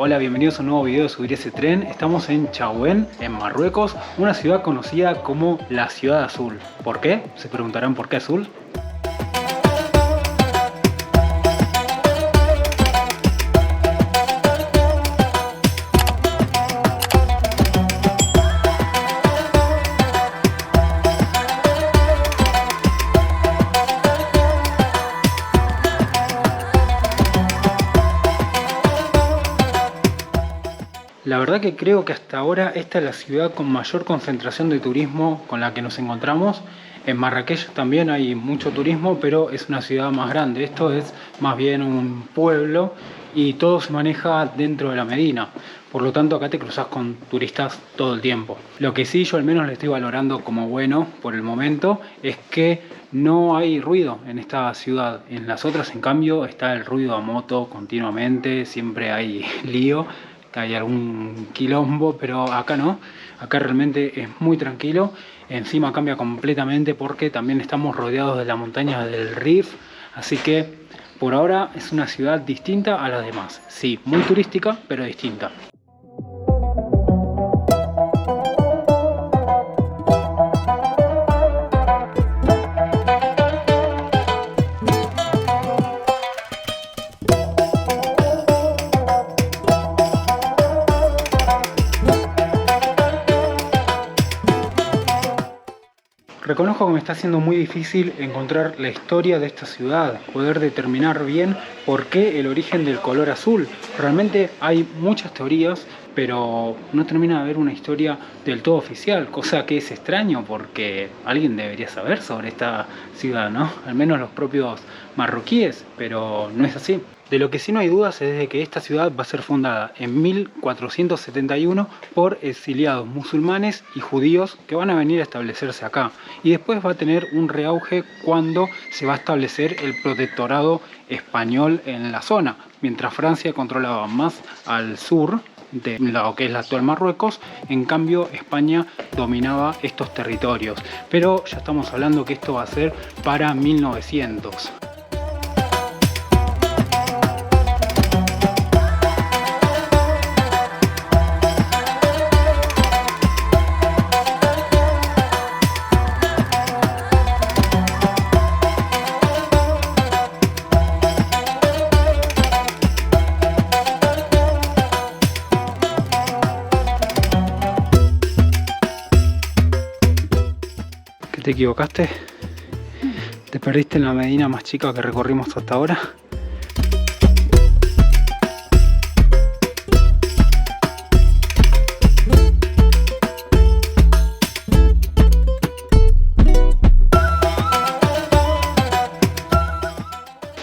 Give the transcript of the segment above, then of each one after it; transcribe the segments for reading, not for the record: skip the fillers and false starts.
Hola, bienvenidos a un nuevo video de Subir ese tren. Estamos en Chaouén, en Marruecos, una ciudad conocida como la Ciudad Azul. ¿Por qué? Se preguntarán por qué azul. La verdad que creo que hasta ahora esta es la ciudad con mayor concentración de turismo con la que nos encontramos. En Marrakech también hay mucho turismo, pero es una ciudad más grande. Esto es más bien un pueblo y todo se maneja dentro de la Medina. Por lo tanto, acá te cruzas con turistas todo el tiempo. Lo que sí yo al menos le estoy valorando como bueno por el momento es que no hay ruido en esta ciudad. En las otras, en cambio, está el ruido a moto continuamente, siempre hay lío. Hay algún quilombo, pero acá no. Acá realmente es muy tranquilo. Encima cambia completamente porque también estamos rodeados de la montaña del Rif. Así que por ahora es una ciudad distinta a las demás. Sí, muy turística, pero distinta. Reconozco que me está siendo muy difícil encontrar la historia de esta ciudad, poder determinar bien por qué el origen del color azul. Realmente hay muchas teorías, pero no termina de haber una historia del todo oficial, cosa que es extraño porque alguien debería saber sobre esta ciudad, ¿no? Al menos los propios marroquíes, pero no es así. De lo que sí no hay dudas es de que esta ciudad va a ser fundada en 1471 por exiliados musulmanes y judíos que van a venir a establecerse acá. Y después va a tener un reauge cuando se va a establecer el protectorado español en la zona. Mientras Francia controlaba más al sur de lo que es la actual Marruecos, en cambio España dominaba estos territorios. Pero ya estamos hablando que esto va a ser para 1900. ¿Te equivocaste? ¿Te perdiste en la Medina más chica que recorrimos hasta ahora?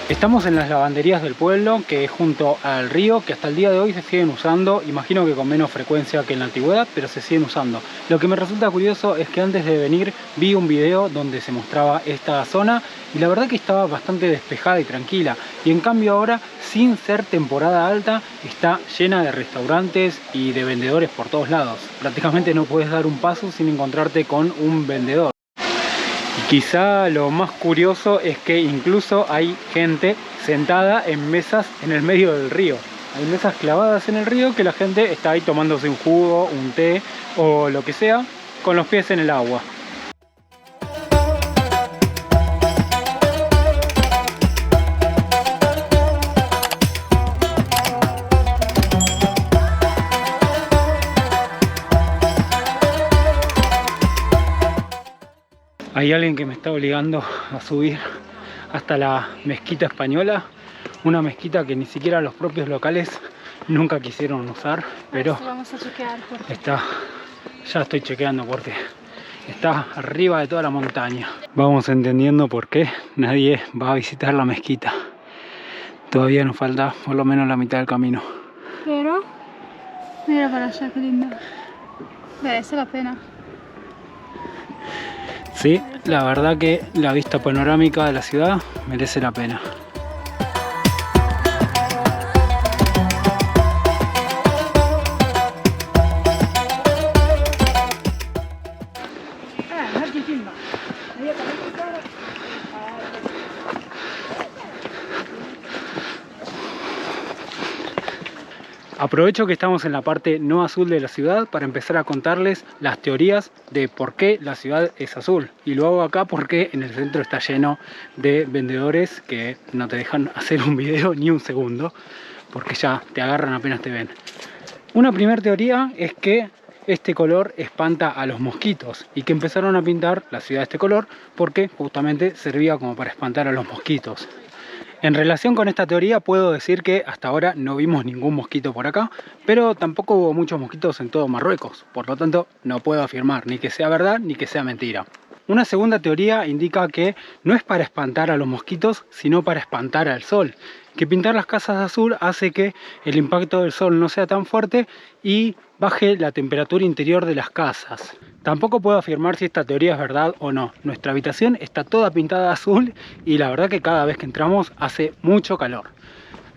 Estamos en las lavanderías del pueblo, que es junto al río, que hasta el día de hoy se siguen usando, imagino que con menos frecuencia que en la antigüedad, pero se siguen usando. Lo que me resulta curioso es que antes de venir vi un video donde se mostraba esta zona y la verdad que estaba bastante despejada y tranquila. Y en cambio ahora, sin ser temporada alta, está llena de restaurantes y de vendedores por todos lados. Prácticamente no puedes dar un paso sin encontrarte con un vendedor. Quizá lo más curioso es que incluso hay gente sentada en mesas en el medio del río. Hay mesas clavadas en el río que la gente está ahí tomándose un jugo, un té o lo que sea con los pies en el agua. Hay alguien que me está obligando a subir hasta la mezquita española, una mezquita que ni siquiera los propios locales nunca quisieron usar, pero vamos a chequear porque ya estoy chequeando porque está arriba de toda la montaña. Vamos entendiendo por qué nadie va a visitar la mezquita. Todavía nos falta por lo menos la mitad del camino. Pero mira para allá, qué lindo. Merece la pena. Sí, la verdad que la vista panorámica de la ciudad merece la pena. Aprovecho que estamos en la parte no azul de la ciudad para empezar a contarles las teorías de por qué la ciudad es azul. Y lo hago acá porque en el centro está lleno de vendedores que no te dejan hacer un video ni un segundo, porque ya te agarran apenas te ven. Una primera teoría es que este color espanta a los mosquitos y que empezaron a pintar la ciudad de este color porque justamente servía como para espantar a los mosquitos. En relación con esta teoría puedo decir que hasta ahora no vimos ningún mosquito por acá, pero tampoco hubo muchos mosquitos en todo Marruecos, por lo tanto no puedo afirmar ni que sea verdad ni que sea mentira. Una segunda teoría indica que no es para espantar a los mosquitos, sino para espantar al sol. Que pintar las casas de azul hace que el impacto del sol no sea tan fuerte y baje la temperatura interior de las casas. Tampoco puedo afirmar si esta teoría es verdad o no. Nuestra habitación está toda pintada de azul y la verdad que cada vez que entramos hace mucho calor.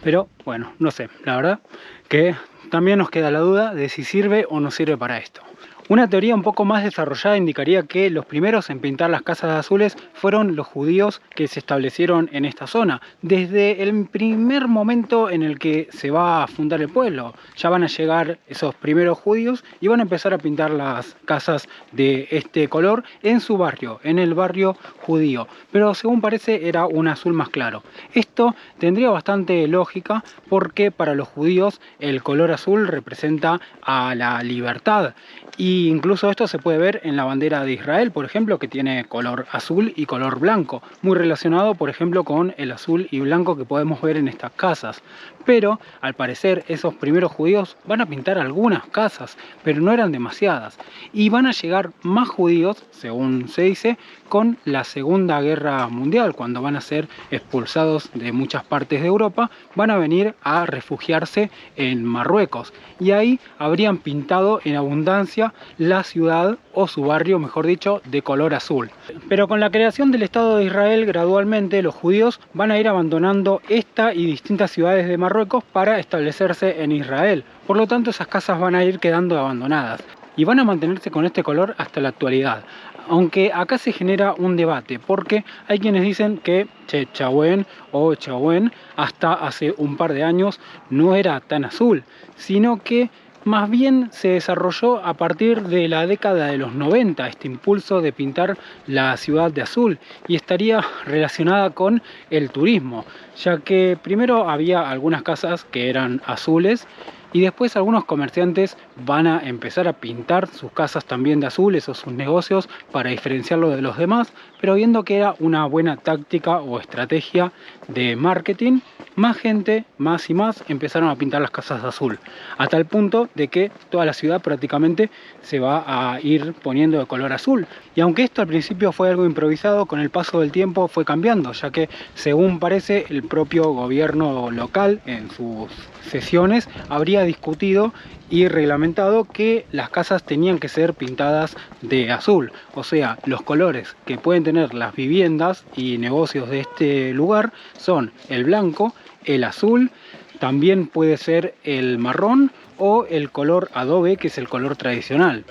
Pero bueno, no sé, la verdad que también nos queda la duda de si sirve o no sirve para esto. Una teoría un poco más desarrollada indicaría que los primeros en pintar las casas azules fueron los judíos que se establecieron en esta zona. Desde el primer momento en el que se va a fundar el pueblo, ya van a llegar esos primeros judíos y van a empezar a pintar las casas de este color en su barrio, en el barrio judío. Pero según parece era un azul más claro. Esto tendría bastante lógica porque para los judíos el color azul representa a la libertad. Y incluso esto se puede ver en la bandera de Israel, por ejemplo, que tiene color azul y color blanco, muy relacionado, por ejemplo, con el azul y blanco que podemos ver en estas casas. Pero, al parecer, esos primeros judíos van a pintar algunas casas, pero no eran demasiadas. Y van a llegar más judíos, según se dice, con la Segunda Guerra Mundial, cuando van a ser expulsados de muchas partes de Europa, van a venir a refugiarse en Marruecos. Y ahí habrían pintado en abundancia la ciudad o su barrio, mejor dicho, de color azul. Pero con la creación del Estado de Israel, gradualmente los judíos van a ir abandonando esta y distintas ciudades de Marruecos para establecerse en Israel. Por lo tanto, esas casas van a ir quedando abandonadas y van a mantenerse con este color hasta la actualidad. Aunque acá se genera un debate, porque hay quienes dicen que Chefchaouen o Chaouen hasta hace un par de años no era tan azul, sino que más bien se desarrolló a partir de la década de los 90, este impulso de pintar la ciudad de azul, y estaría relacionada con el turismo, ya que primero había algunas casas que eran azules y después algunos comerciantes van a empezar a pintar sus casas también de azules o sus negocios para diferenciarlo de los demás, pero viendo que era una buena táctica o estrategia de marketing, más gente, más y más, empezaron a pintar las casas de azul, a tal punto de que toda la ciudad prácticamente se va a ir poniendo de color azul. Y aunque esto al principio fue algo improvisado, con el paso del tiempo fue cambiando, ya que según parece el propio gobierno local en sus sesiones habría discutido y reglamentado que las casas tenían que ser pintadas de azul, o sea, los colores que pueden tener las viviendas y negocios de este lugar son el blanco, el azul, también puede ser el marrón o el color adobe, que es el color tradicional.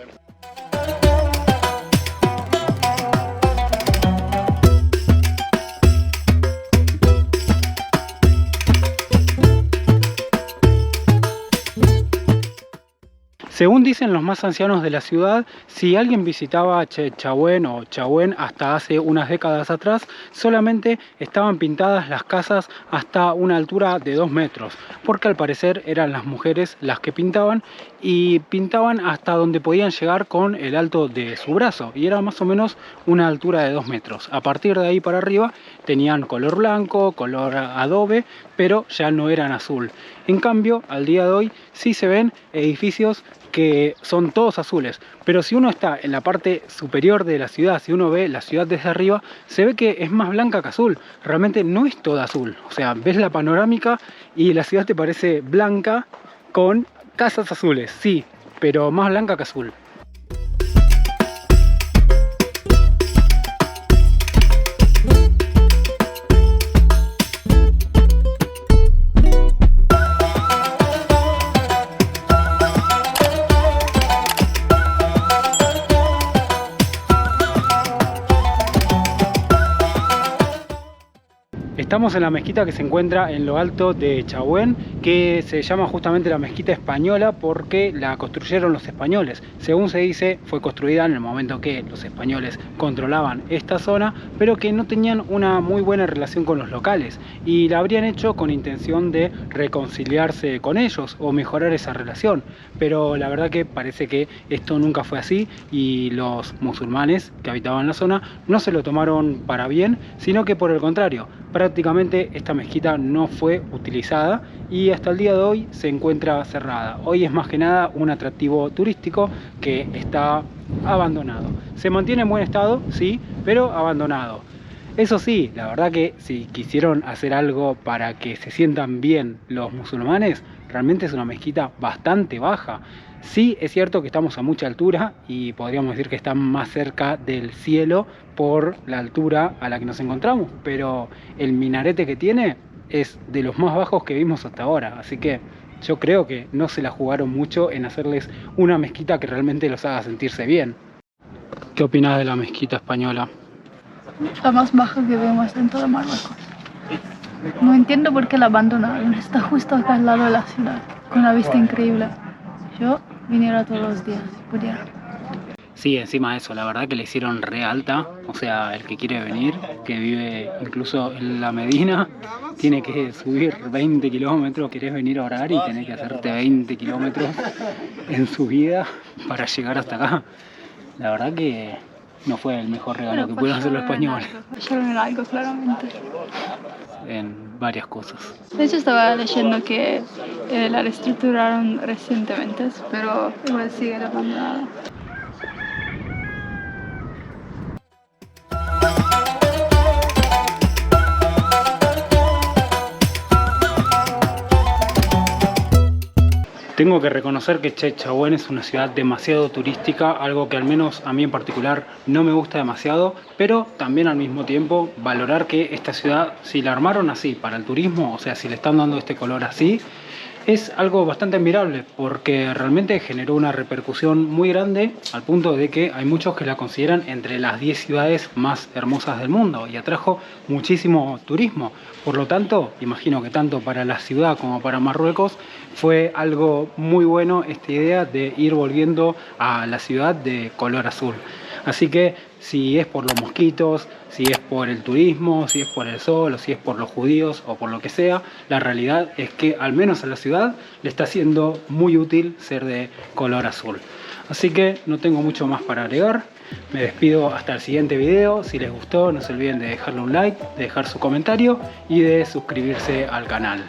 Según dicen los más ancianos de la ciudad, si alguien visitaba Chefchaouen o Chaouen hasta hace unas décadas atrás, solamente estaban pintadas las casas hasta una altura de 2 metros, porque al parecer eran las mujeres las que pintaban y pintaban hasta donde podían llegar con el alto de su brazo, y era más o menos una altura de 2 metros. A partir de ahí para arriba tenían color blanco, color adobe, pero ya no eran azul. En cambio, al día de hoy sí se ven edificios que son todos azules, pero si uno está en la parte superior de la ciudad, si uno ve la ciudad desde arriba, se ve que es más blanca que azul. Realmente no es toda azul, o sea, ves la panorámica y la ciudad te parece blanca con casas azules, sí, pero más blanca que azul. Estamos en la mezquita que se encuentra en lo alto de Chauen, que se llama justamente la mezquita española porque la construyeron los españoles. Según se dice, fue construida en el momento que los españoles controlaban esta zona, pero que no tenían una muy buena relación con los locales y la habrían hecho con intención de reconciliarse con ellos o mejorar esa relación. Pero la verdad que parece que esto nunca fue así y los musulmanes que habitaban la zona no se lo tomaron para bien, sino que por el contrario, prácticamente esta mezquita no fue utilizada y hasta el día de hoy se encuentra cerrada. Hoy es más que nada un atractivo turístico que está abandonado. Se mantiene en buen estado, sí, pero abandonado. Eso sí, la verdad que si quisieron hacer algo para que se sientan bien los musulmanes, realmente es una mezquita bastante baja. Sí, es cierto que estamos a mucha altura y podríamos decir que está más cerca del cielo por la altura a la que nos encontramos, pero el minarete que tiene es de los más bajos que vimos hasta ahora, así que yo creo que no se la jugaron mucho en hacerles una mezquita que realmente los haga sentirse bien. ¿Qué opinas de la mezquita española? La más baja que vemos en todo Marruecos. No entiendo por qué la abandonaron. Está justo acá al lado de la ciudad, con una vista increíble. Yo viniera todos los días, si pudiera. Sí, encima de eso, la verdad que le hicieron re alta. O sea, el que quiere venir, que vive incluso en la Medina, tiene que subir 20 kilómetros. Querés venir a orar y tenés que hacerte 20 kilómetros en subida para llegar hasta acá. La verdad que no fue el mejor regalo que pudieron hacer los españoles. Fallaron en algo, claramente. En varias cosas. De hecho, estaba leyendo que la reestructuraron recientemente, pero igual sigue abandonada. Tengo que reconocer que Chefchaouen es una ciudad demasiado turística, algo que al menos a mí en particular no me gusta demasiado, pero también al mismo tiempo valorar que esta ciudad, si la armaron así para el turismo, o sea, si le están dando este color así, es algo bastante admirable porque realmente generó una repercusión muy grande al punto de que hay muchos que la consideran entre las 10 ciudades más hermosas del mundo y atrajo muchísimo turismo. Por lo tanto, imagino que tanto para la ciudad como para Marruecos fue algo muy bueno esta idea de ir volviendo a la ciudad de color azul. Así que si es por los mosquitos, si es por el turismo, si es por el sol, o si es por los judíos o por lo que sea, la realidad es que al menos a la ciudad le está siendo muy útil ser de color azul. Así que no tengo mucho más para agregar. Me despido hasta el siguiente video. Si les gustó, no se olviden de dejarle un like, de dejar su comentario y de suscribirse al canal.